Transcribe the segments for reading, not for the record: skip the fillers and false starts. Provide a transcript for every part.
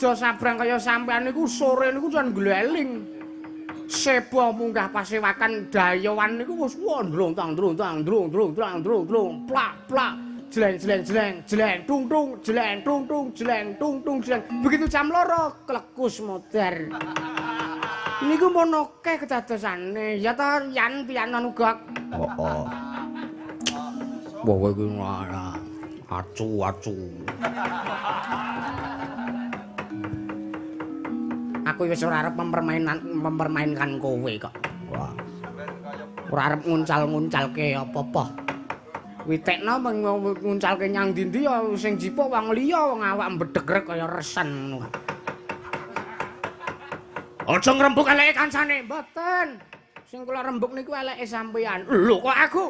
Do sabrang kaya sampean niku sore niku jan gleling. Sebo munggah pasewakan dayawan niku wis ndrong-tang plak plak jleng tung tung jleng. Begitu jam 2 klekus modar. Niku mono keh kedadosane. Ya ta yan pianan uga. Heeh. Kowe iki ngara. Acu. Aku wis ora arep mempermainkan kowe kok. Wah. Ora arep nguncal-nguncalke apa-apa. Witekno nguncalke nyang ndi ya sing jipuk wong liya wong awak mbedhegrek kaya resen ngono. Aja ngrembug eleke kancane, mboten. Sing kula rembug niku eleke sampean. Lho kok aku?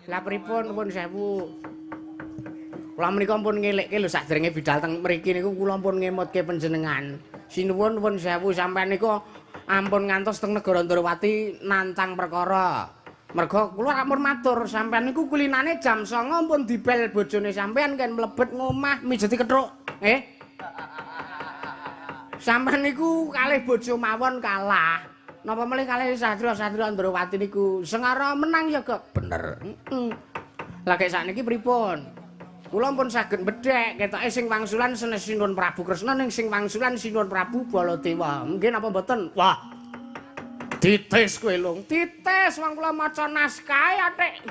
Lah pripun nuwun sewu. Kula menika pun ngelekke lho sakderenge bidal teng mriki niku kula pun ngemutke panjenengan. Sinuwun nuwun sewu sampean niku ampun ngantos teng negara Ndrawati nantang perkara. Mergo kula ampun matur sampean niku kulinane jam 09.00 pun dibel bojone sampean kan mlebet ngomah mijeti kethuk. Sampean niku kalih bojo mawon kalah. Napa melih kalih satria-satria Ndrawati niku sengara menang ya kok. Bener. Lah kek sakniki pripun? Kula pun saged bedhek ketoke sing wangsulan Sinuwun Prabu Kresna ning sing wangsulan Sinuwun Prabu Baladewa. Nggih napa mboten? Wah. Titis kowe lung, titis wong kula maca naskah atik.